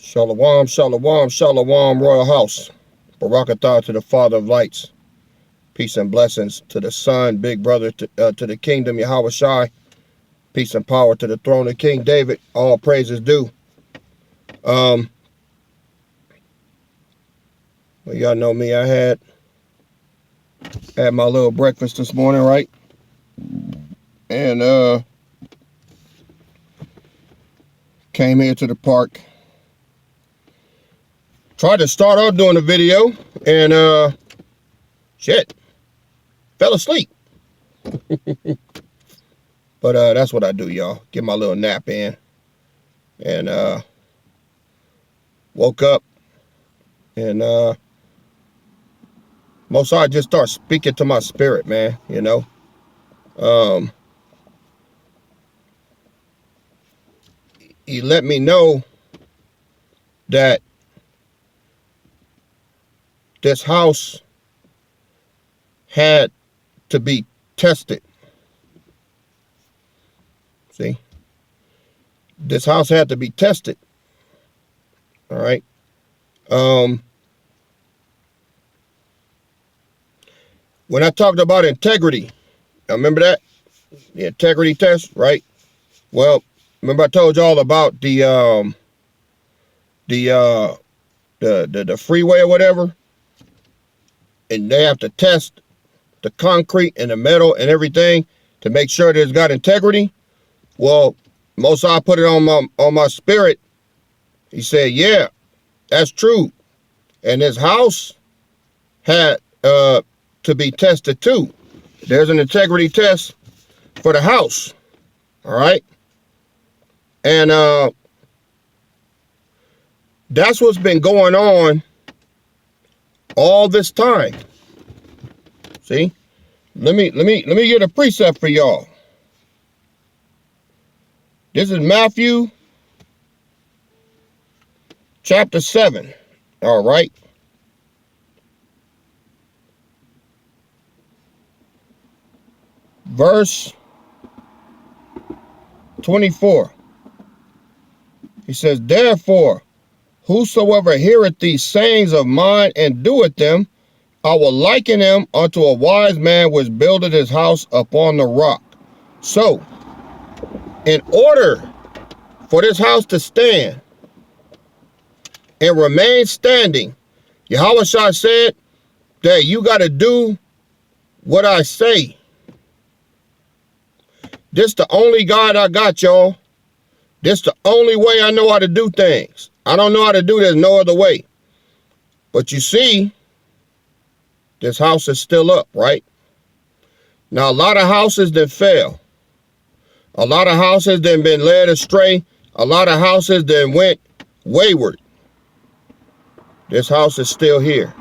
Shalom, shalom, shalom, royal house. Barakatah to the Father of lights. Peace and blessings to the Son, big brother to the kingdom, Yahweh Shai. Peace and power to the throne of King David. All praises due. Well, y'all know me. I had my little breakfast this morning, right? And came here to the park. Tried to start out doing a video and shit, fell asleep. But that's what I do, y'all. Get my little nap in. And woke up and most I just start speaking to my spirit, man, you know. He let me know that this house had to be tested. See? This house had to be tested. All right. When I talked about integrity, I remember that? The integrity test, right? Well, remember I told y'all about the freeway or whatever? And they have to test the concrete and the metal and everything to make sure that it's got integrity. Well, Most I put it on my spirit. He said, yeah, that's true. And this house had to be tested too. There's an integrity test for the house. All right. And that's what's been going on all this time. See? Let me get a precept for y'all. This is Matthew chapter 7. All right. Verse 24. He says, therefore, whosoever heareth these sayings of mine and doeth them, I will liken him unto a wise man which builded his house upon the rock. So, in order for this house to stand and remain standing, Yahweh Shai said that you got to do what I say. This the only God I got, y'all. This the only way I know how to do things. I don't know how to do this no other way. But you see, this house is still up, right? Now, a lot of houses that fell. A lot of houses that been led astray. A lot of houses that went wayward. This house is still here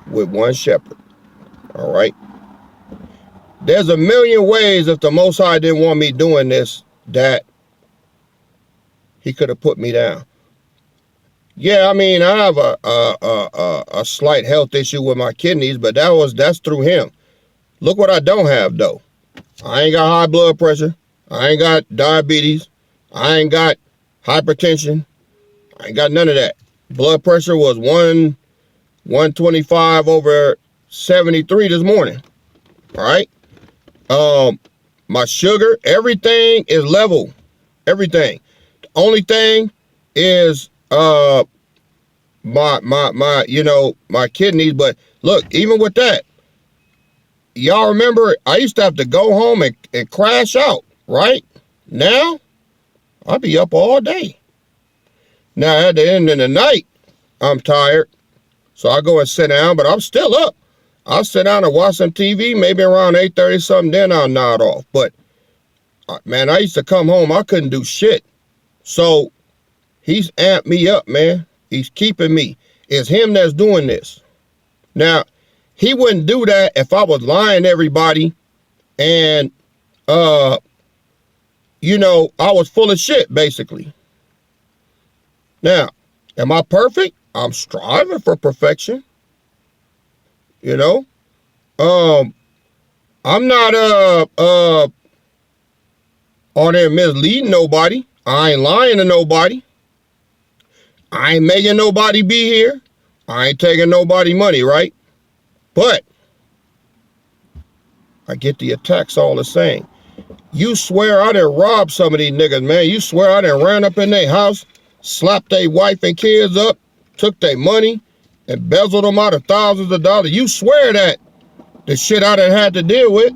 with one shepherd. All right. There's a million ways if the Most High didn't want me doing this that he could have put me down. Yeah, I mean, I have a slight health issue with my kidneys, but that's through him. Look what I don't have though. I ain't got high blood pressure. I ain't got diabetes. I ain't got hypertension. I ain't got none of that. Blood pressure was 125 over 73 this morning. All right. My sugar, everything is level. Everything. The only thing is my kidneys. But look, even with that, y'all remember I used to have to go home and crash out, right? Now, I'll be up all day. Now, at the end of the night, I'm tired. So I go and sit down, but I'm still up. I'll sit down and watch some TV, maybe around 8:30 something, then I'll nod off. But, man, I used to come home, I couldn't do shit. So, he's amped me up, man. He's keeping me. It's him that's doing this. Now, he wouldn't do that if I was lying to everybody and, I was full of shit, basically. Now, am I perfect? I'm striving for perfection. You know? I'm not, on there misleading nobody. I ain't lying to nobody. I ain't making nobody be here. I ain't taking nobody money, right? But I get the attacks all the same. You swear I done robbed some of these niggas, man. You swear I done ran up in their house, slapped their wife and kids up, took their money, embezzled them out of thousands of dollars. You swear that the shit I done had to deal with.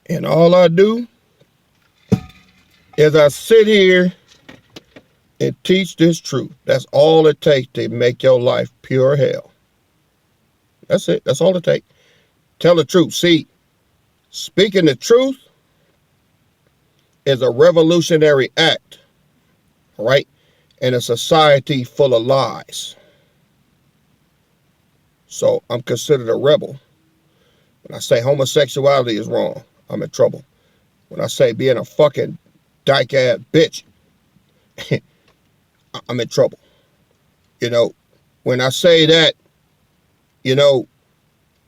And all I do is I sit here and teach this truth. That's all it takes to make your life pure hell. That's it. That's all it takes. Tell the truth. See, speaking the truth is a revolutionary act, all right, in a society full of lies. So I'm considered a rebel. When I say homosexuality is wrong, I'm in trouble. When I say being a fucking dyke-ass bitch, I'm in trouble. You know, when I say that, you know,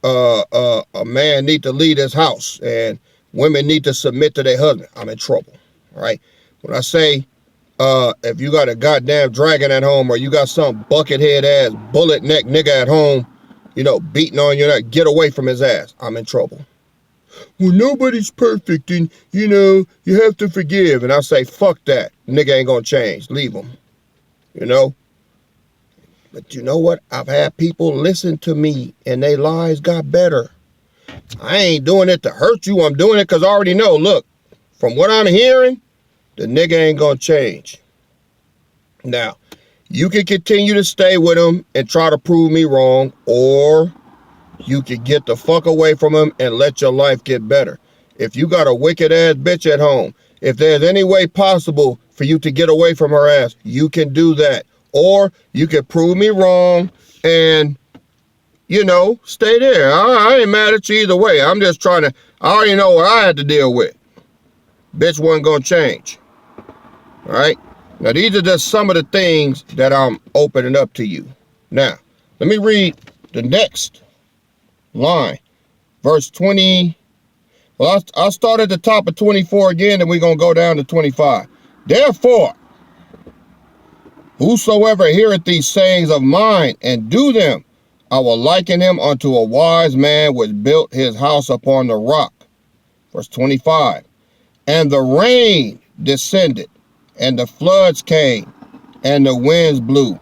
a man need to leave his house and women need to submit to their husband, I'm in trouble, all right? When I say, if you got a goddamn dragon at home or you got some buckethead ass bullet neck nigga at home, you know, beating on your neck, get away from his ass, I'm in trouble. Well, nobody's perfect and, you know, you have to forgive. And I say, fuck that. Nigga ain't gonna change. Leave him. You know? But you know what? I've had people listen to me and their lives got better. I ain't doing it to hurt you. I'm doing it because I already know, look, from what I'm hearing, the nigga ain't gonna change. Now, you can continue to stay with him and try to prove me wrong, or you can get the fuck away from him and let your life get better. If you got a wicked ass bitch at home, if there's any way possible for you to get away from her ass, you can do that. Or you can prove me wrong and, you know, stay there. I ain't mad at you either way. I'm just trying to, I already know what I had to deal with. Bitch wasn't gonna change. All right? Now, these are just some of the things that I'm opening up to you. Now, let me read the next line. Verse 20. Well, I'll start at the top of 24 again, and we're going to go down to 25. Therefore, whosoever heareth these sayings of mine and do them, I will liken him unto a wise man which built his house upon the rock. Verse 25. And the rain descended, and the floods came, and the winds blew,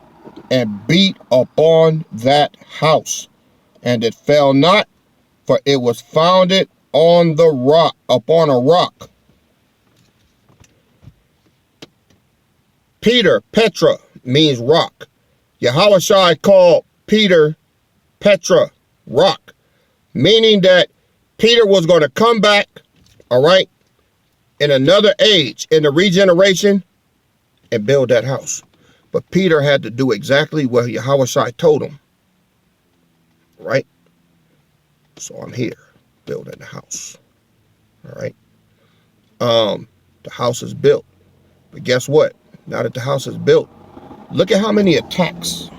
and beat upon that house. And it fell not, for it was founded on the rock, upon a rock. Petra means rock. Yahushua called Peter Petra, rock, meaning that Peter was going to come back, all right, in another age, in the regeneration, and build that house. But Peter had to do exactly what Yahushua told him, right? So I'm here building the house. All right. The house is built. But guess what? Now that the house is built, look at how many attacks.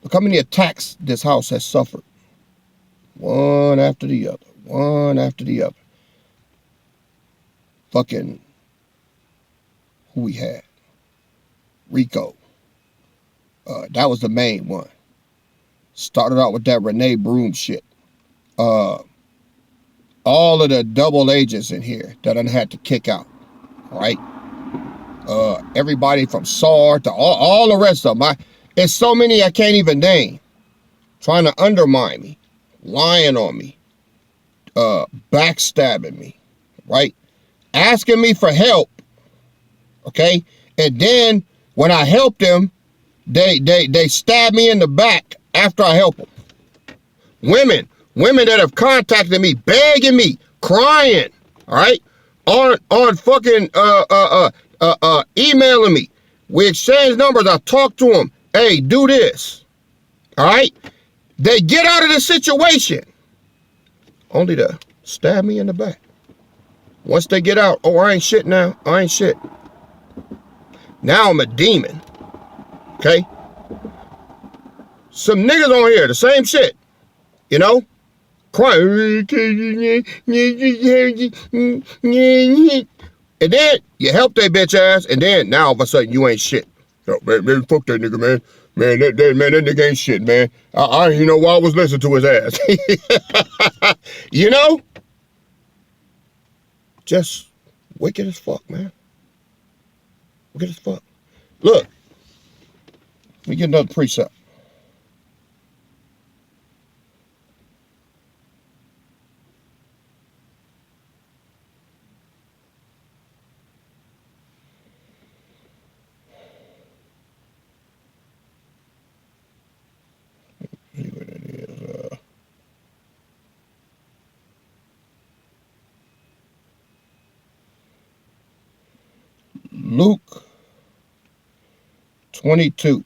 Look how many attacks this house has suffered. One after the other. One after the other. Fucking who we had? Rico. That was the main one. Started out with that Renee Broom shit. All of the double agents in here that I had to kick out. All right. Everybody from SAR to all the rest of them. It's so many I can't even name. Trying to undermine me. Lying on me. Backstabbing me. Right? Asking me for help. Okay? And then when I helped them, they stab me in the back after I help them. Women that have contacted me, begging me, crying, all right, on fucking emailing me. We exchange numbers. I talk to them. Hey, do this. All right. They get out of the situation only to stab me in the back. Once they get out, oh, I ain't shit now. I ain't shit. Now I'm a demon. Okay. Some niggas on here, the same shit. You know, crying. And then you help that bitch ass, and then now all of a sudden you ain't shit. Oh, man, fuck that nigga, man. Man, that nigga ain't shit, man. You know why I was listening to his ass. You know? Just wicked as fuck, man. Wicked as fuck. Look. Let me get another precept. See what it is. Luke 22.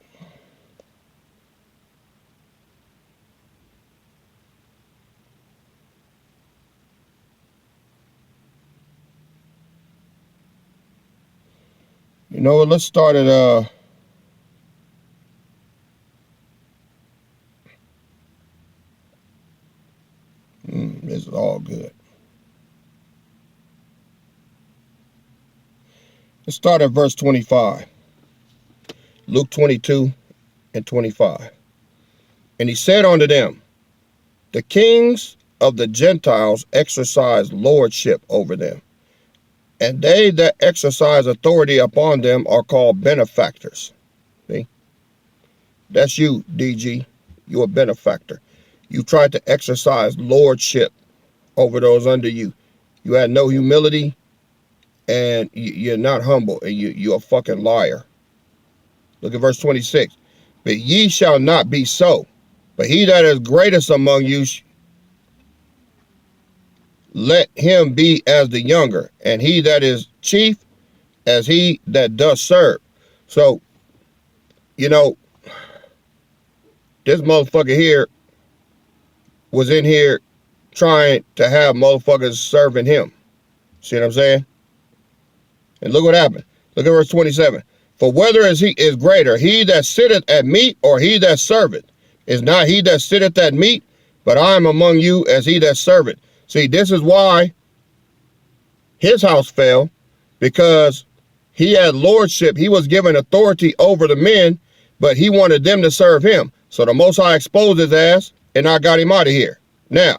You know what? Let's start at this is all good. Let's start at verse 25. Luke 22 and 25. And he said unto them, the kings of the Gentiles exercise lordship over them, and they that exercise authority upon them are called benefactors. See? That's you, DG. You're a benefactor. You tried to exercise lordship over those under you. You had no humility, and you're not humble, and you're a fucking liar. Look at verse 26. But ye shall not be so, but he that is greatest among you, let him be as the younger, and he that is chief as he that does serve. So, you know, this motherfucker here was in here trying to have motherfuckers serving him. See what I'm saying? And look what happened. Look at verse 27. For whether is he is greater, he that sitteth at meat, or he that serveth? Is not he that sitteth at meat, but I am among you as he that serveth. See, this is why his house fell, because he had lordship. He was given authority over the men, but he wanted them to serve him. So the Most High exposed his ass, and I got him out of here. Now,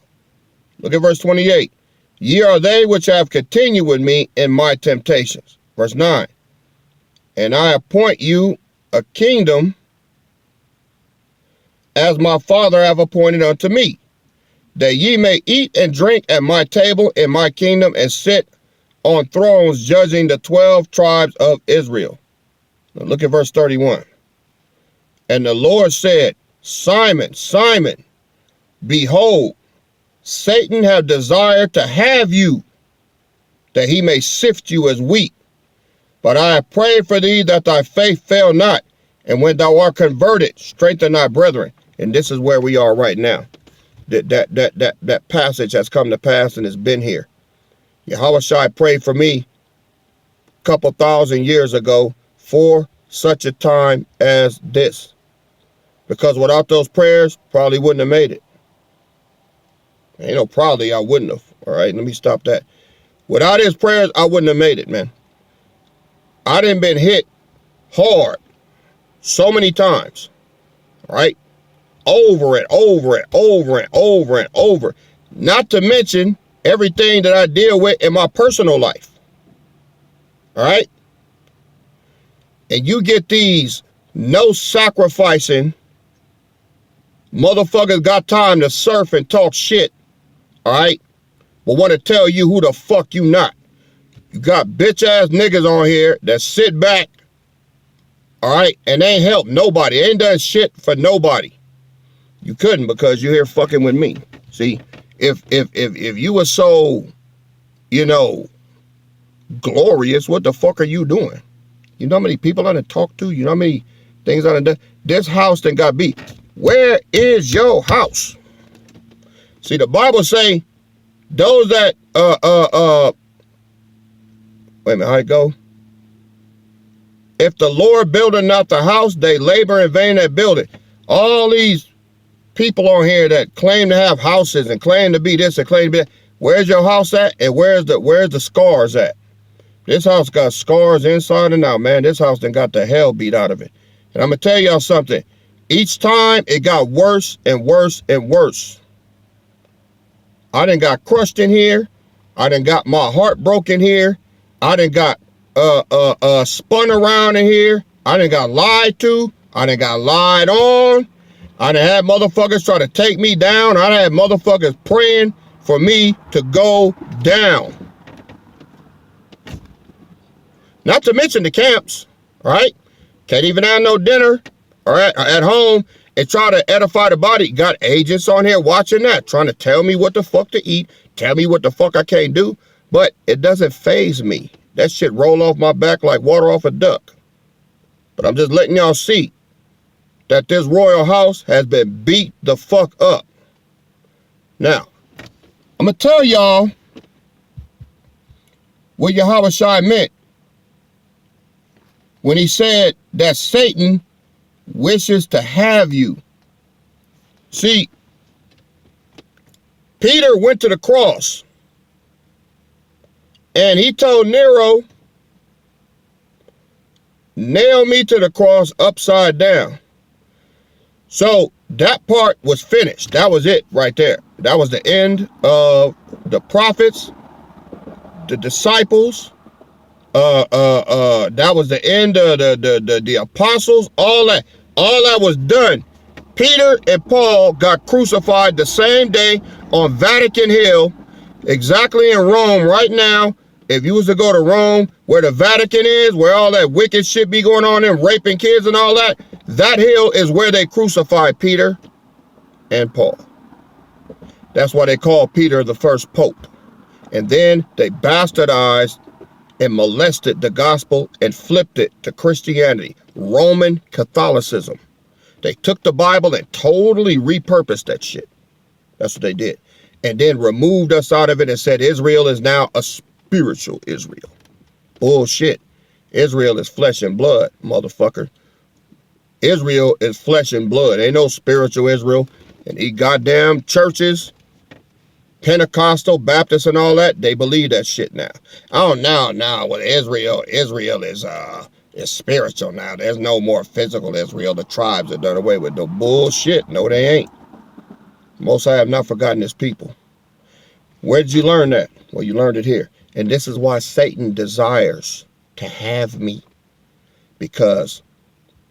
look at verse 28. Ye are they which have continued with me in my temptations. Verse 9. And I appoint you a kingdom as my Father have appointed unto me, that ye may eat and drink at my table in my kingdom, and sit on thrones judging the 12 tribes of Israel. Now look at verse 31. And the Lord said, Simon, Simon, behold, Satan have desired to have you, that he may sift you as wheat. But I have prayed for thee that thy faith fail not, and when thou art converted, strengthen thy brethren. And this is where we are right now. That passage has come to pass and has been here. Yahushua prayed for me a couple thousand years ago for such a time as this. Because without those prayers, probably wouldn't have made it. Ain't no probably, I wouldn't have. All right, let me stop that. Without his prayers, I wouldn't have made it, man. I done been hit hard so many times, right? Over and over and over and over and over. Not to mention everything that I deal with in my personal life. All right? And you get these no sacrificing motherfuckers got time to surf and talk shit. All right? But want to tell you who the fuck you not. You got bitch ass niggas on here that sit back, all right, and ain't helped nobody. Ain't done shit for nobody. You couldn't, because you're here fucking with me. See, if you were so, you know, glorious, what the fuck are you doing? You know how many people I done talked to? You know how many things I done done? This house done got beat. Where is your house? See, the Bible say those that wait a minute, how it go? If the Lord buildeth not the house, they labor in vain that build it. All these people on here that claim to have houses and claim to be this and claim to be that. Where's your house at? And where's the scars at? This house got scars inside and out, man. This house done got the hell beat out of it. And I'm going to tell y'all something. Each time it got worse and worse and worse. I done got crushed in here. I done got my heart broken here. I done got spun around in here. I done got lied to. I done got lied on. I done had motherfuckers try to take me down. I done had motherfuckers praying for me to go down. Not to mention the camps, all right? Can't even have no dinner, all right, at home and try to edify the body. Got agents on here watching that, trying to tell me what the fuck to eat, tell me what the fuck I can't do, but it doesn't faze me. That shit roll off my back like water off a duck. But I'm just letting y'all see that this royal house has been beat the fuck up. Now, I'm going to tell y'all what Yahweh Shai meant when he said that Satan wishes to have you. See, Peter went to the cross and he told Nero, nail me to the cross upside down. So that part was finished. That was it right there. That was the end of the prophets, the disciples. That was the end of the apostles. All that was done. Peter and Paul got crucified the same day on Vatican Hill, exactly in Rome right now. If you was to go to Rome, where the Vatican is, where all that wicked shit be going on and raping kids and all that, that hill is where they crucified Peter and Paul. That's why they call Peter the first pope. And then they bastardized and molested the gospel and flipped it to Christianity, Roman Catholicism. They took the Bible and totally repurposed that shit. That's what they did. And then removed us out of it and said Israel is now a spiritual Israel. Bullshit. Israel is flesh and blood, motherfucker. Israel is flesh and blood. Ain't no spiritual Israel. And these goddamn churches, Pentecostal, Baptist, and all that, they believe that shit now. Oh, now, with Israel is spiritual now. There's no more physical Israel. The tribes are done away with. The bullshit. No, they ain't. Most I have not forgotten his people. Where did you learn that? Well, you learned it here. And this is why Satan desires to have me. Because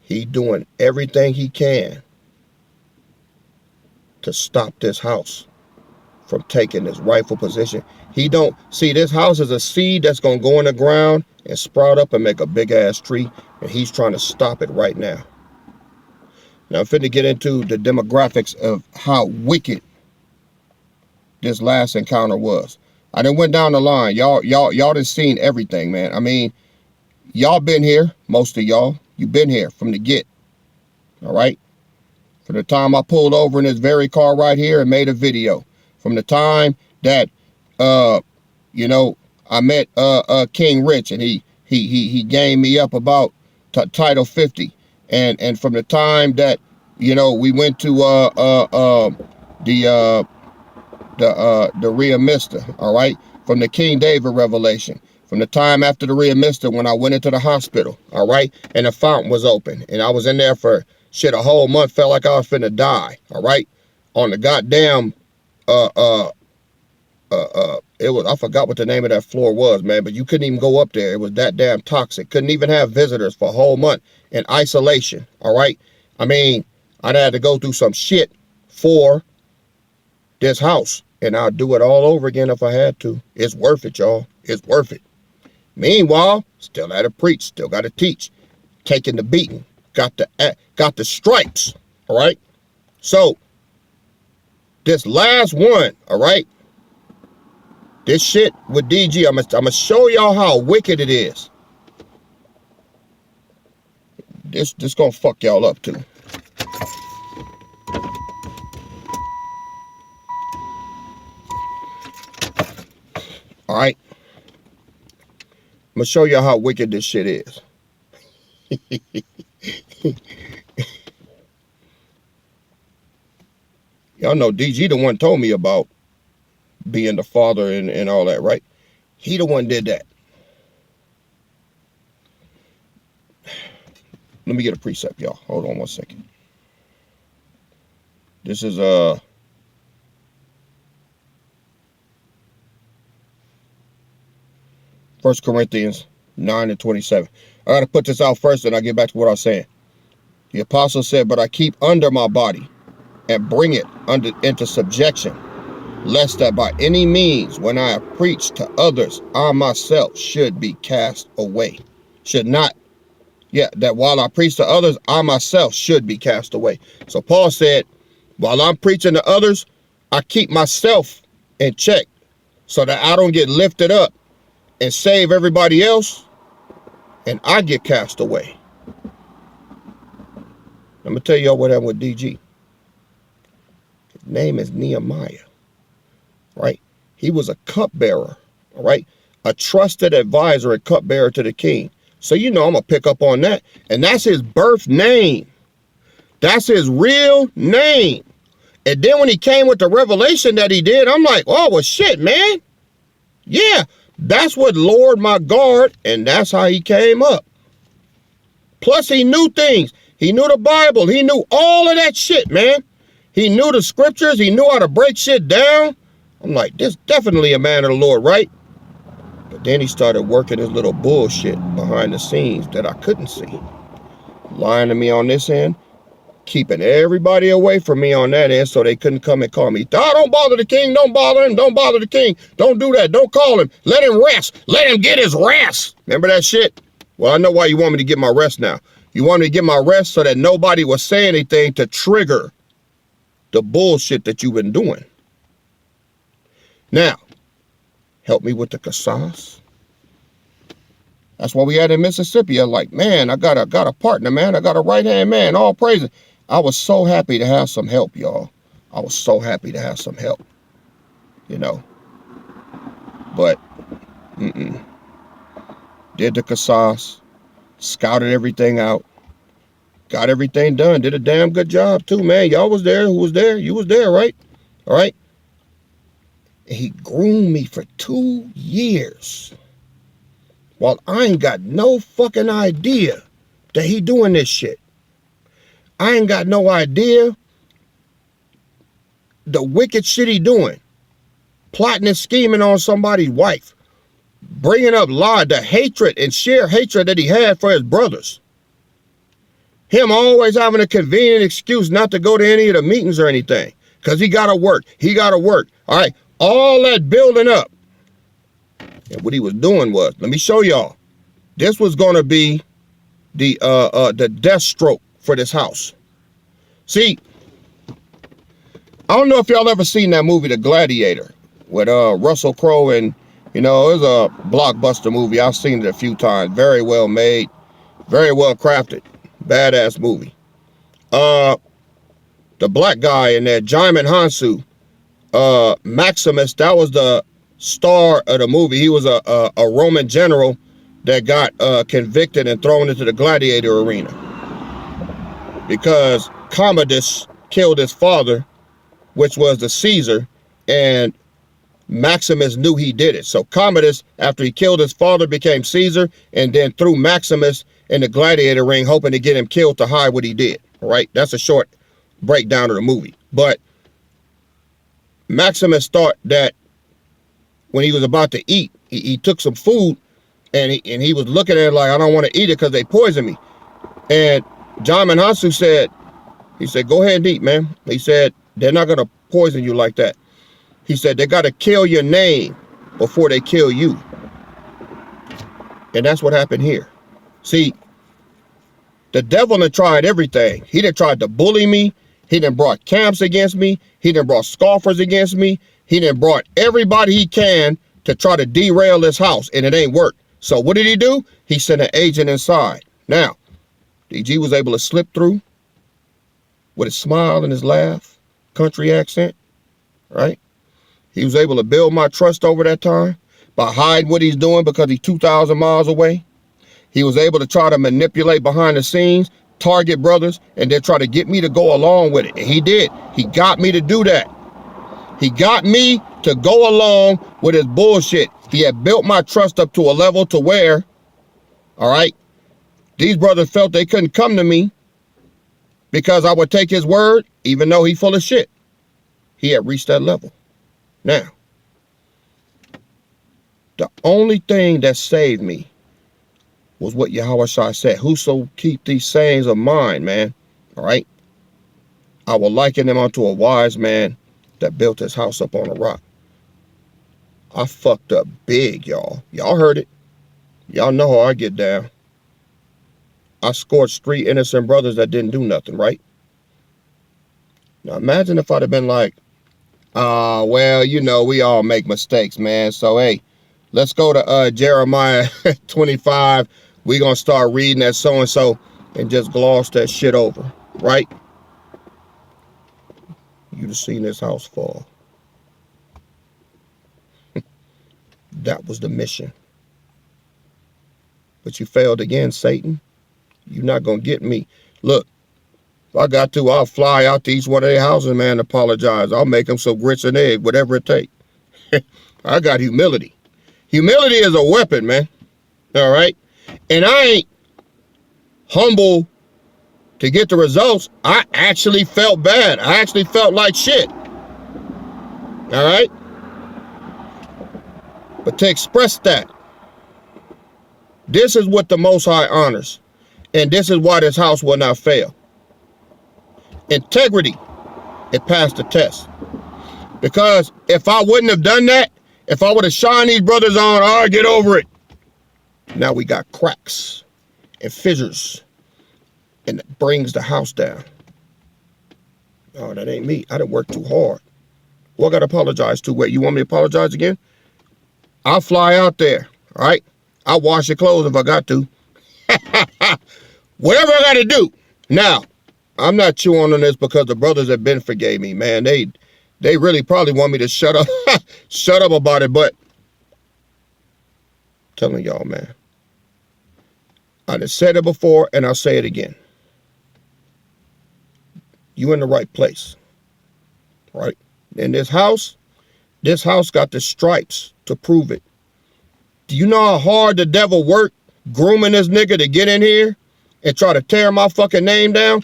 he's doing everything he can to stop this house from taking his rightful position. He don't see this house is a seed that's going to go in the ground and sprout up and make a big ass tree. And he's trying to stop it right now. Now I'm finna get into the demographics of how wicked this last encounter was. I done went down the line. Y'all done seen everything, man. I mean, y'all been here, most of y'all. You been here from the get. All right? From the time I pulled over in this very car right here and made a video. From the time that you know, I met King Rich and he gained me up about Title 50. And from the time that, you know, we went to the Ria Mista, all right? From the King David revelation. From the time after the Ria Mista when I went into the hospital, all right? And the fountain was open. And I was in there for, shit, a whole month. Felt like I was finna die, all right? On the goddamn, it was, I forgot what the name of that floor was, man, but you couldn't even go up there. It was that damn toxic. Couldn't even have visitors for a whole month in isolation, all right? I mean, I'd had to go through some shit for this house, and I'll do it all over again if I had to. It's worth it, y'all. It's worth it. Meanwhile, still had to preach, still got to teach, taking the beating, got the stripes, all right? So, this last one, all right? This shit with DG, I'm gonna show y'all how wicked it is. This gonna fuck y'all up too. All right. I'm gonna show y'all how wicked this shit is. Y'all know DG the one told me about being the father and all that, right? He the one did that. Let me get a precept, y'all. Hold on one second. This is 1 Corinthians 9:27. I got to put this out first, and I'll get back to what I was saying. The apostle said, but I keep under my body and bring it into subjection, lest that by any means, when I have preached to others, I myself should be cast away. That while I preach to others, I myself should be cast away. So Paul said, while I'm preaching to others, I keep myself in check so that I don't get lifted up and save everybody else, and I get cast away. I'm going to tell y'all what happened with DG. His name is Nehemiah, right? He was a cupbearer, all right? A trusted advisor and cupbearer to the king. So I'm going to pick up on that. And that's his birth name. That's his real name. And then when he came with the revelation that he did, I'm like, oh, well, shit, man. Yeah, that's what lowered my guard, and that's how he came up. Plus, he knew things. He knew the Bible. He knew all of that shit, man. He knew the scriptures. He knew how to break shit down. I'm like, this definitely a man of the Lord, right? But then he started working his little bullshit behind the scenes that I couldn't see. Lying to me on this end, keeping everybody away from me on that end so they couldn't come and call me. Oh, don't bother the king. Don't bother him. Don't bother the king. Don't do that. Don't call him. Let him rest. Let him get his rest. Remember that shit? Well, I know why you want me to get my rest now. You want me to get my rest so that nobody will say anything to trigger the bullshit that you've been doing. Now, help me with the qasas. That's what we had in Mississippi. I'm like, man, I got a partner, man. I got a right-hand man. All praises. I was so happy to have some help, y'all. I was so happy to have some help, But, did the qasas, scouted everything out, got everything done, did a damn good job too, man. Y'all was there. Who was there? You was there, right? All right. And he groomed me for 2 years. While I ain't got no fucking idea that he doing this shit. I ain't got no idea the wicked shit he doing. Plotting and scheming on somebody's wife. Bringing up the hatred and sheer hatred that he had for his brothers. Him always having a convenient excuse not to go to any of the meetings or anything. Because he got to work. He got to work. All right. All that building up. And what he was doing was, let me show y'all. This was going to be the death stroke for this house. See, I don't know if y'all ever seen that movie, The Gladiator, with Russell Crowe, and it was a blockbuster movie. I've seen it a few times. Very well made, very well crafted, badass movie. The black guy in there, Jaimin Hansu, Maximus, that was the star of the movie. He was a Roman general that got convicted and thrown into the gladiator arena because Commodus killed his father, which was the Caesar, and Maximus knew he did it. So Commodus, after he killed his father, became Caesar, and then threw Maximus in the gladiator ring, hoping to get him killed to hide what he did. All right, that's a short breakdown of the movie. But Maximus thought that when he was about to eat, he took some food, and he was looking at it like, I don't want to eat it because they poisoned me. And Jaimin Hansu said, go ahead and eat, man. He said, they're not going to poison you like that. He said, they got to kill your name before they kill you. And that's what happened here. See, the devil done tried everything. He done tried to bully me. He done brought camps against me. He done brought scoffers against me. He done brought everybody he can to try to derail this house, and it ain't worked. So what did he do? He sent an agent inside. Now, DG was able to slip through with his smile and his laugh, country accent, right? He was able to build my trust over that time by hiding what he's doing because he's 2,000 miles away. He was able to try to manipulate behind the scenes, target brothers and then try to get me to go along with it. And he did. He got me to do that. He got me to go along with his bullshit. He had built my trust up to a level to where, all right, these brothers felt they couldn't come to me because I would take his word, even though he full of shit. He had reached that level. Now, the only thing that saved me was what Yahushua said. Whoso keep these sayings of mine, man, all right, I will liken them unto a wise man that built his house up on a rock. I fucked up big, y'all. Y'all heard it. Y'all know how I get down. I scorched 3 innocent brothers that didn't do nothing, right? Now imagine if I'd have been like, well, you know, we all make mistakes, man. So, hey, let's go to Jeremiah 25. We're going to start reading that so-and-so and just gloss that shit over, right? You'd have seen this house fall. That was the mission. But you failed again, Satan. You're not going to get me. Look, if I got to, I'll fly out to each one of their houses, man, apologize. I'll make them some grits and egg, whatever it takes. I got humility. Humility is a weapon, man. All right? And I ain't humble to get the results. I actually felt bad. I actually felt like shit. All right? But to express that, this is what the Most High honors. And this is why this house will not fail. Integrity, it passed the test. Because if I wouldn't have done that, if I would have shined these brothers on, all right, get over it. Now we got cracks and fissures. And it brings the house down. Oh, that ain't me. I done worked too hard. Well, I got to apologize to. Wait, you want me to apologize again? I'll fly out there, all right? I'll wash your clothes if I got to. Whatever I got to do. Now, I'm not chewing on this because the brothers that been forgave me, man. They really probably want me to shut up, shut up about it, but I'm telling y'all, man. I done said it before and I'll say it again. You in the right place, right? In this house got the stripes to prove it. Do you know how hard the devil worked grooming this nigga to get in here and try to tear my fucking name down?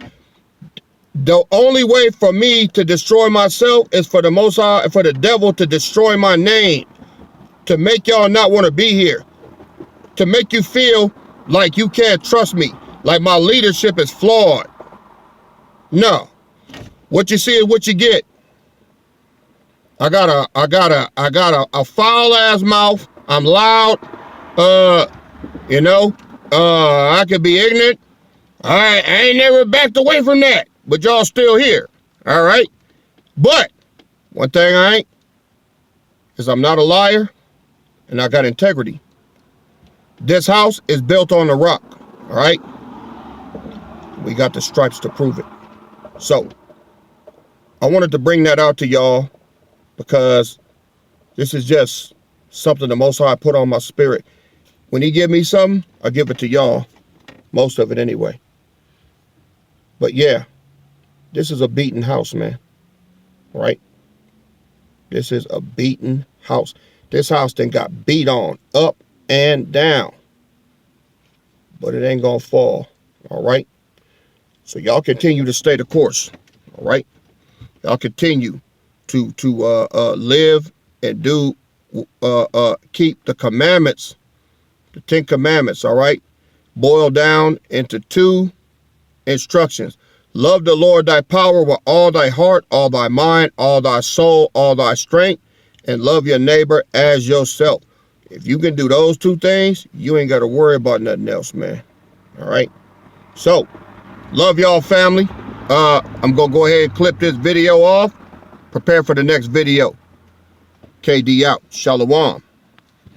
The only way for me to destroy myself is for the Most High, for the devil to destroy my name, to make y'all not want to be here, to make you feel like you can't trust me, like my leadership is flawed. No. What you see is what you get. I got a foul ass mouth. I'm loud. You know, I could be ignorant. I ain't never backed away from that. But y'all still here. All right. But one thing I ain't is I'm not a liar and I got integrity. This house is built on the rock. All right. We got the stripes to prove it. So I wanted to bring that out to y'all because this is just something the Most High put on my spirit. When he give me something, I give it to y'all. Most of it anyway. But yeah, this is a beaten house, man. Right? This is a beaten house. This house then got beat on up and down. But it ain't gonna fall. All right? So y'all continue to stay the course. All right? Y'all continue to live and do keep the commandments, the 10 commandments, all right? Boiled down into 2 instructions. Love the Lord thy power with all thy heart, all thy mind, all thy soul, all thy strength, and love your neighbor as yourself. If you can do those 2 things, you ain't got to worry about nothing else, man. All right? So, love y'all, family. I'm going to go ahead and clip this video off. Prepare for the next video. KD out. Shalom.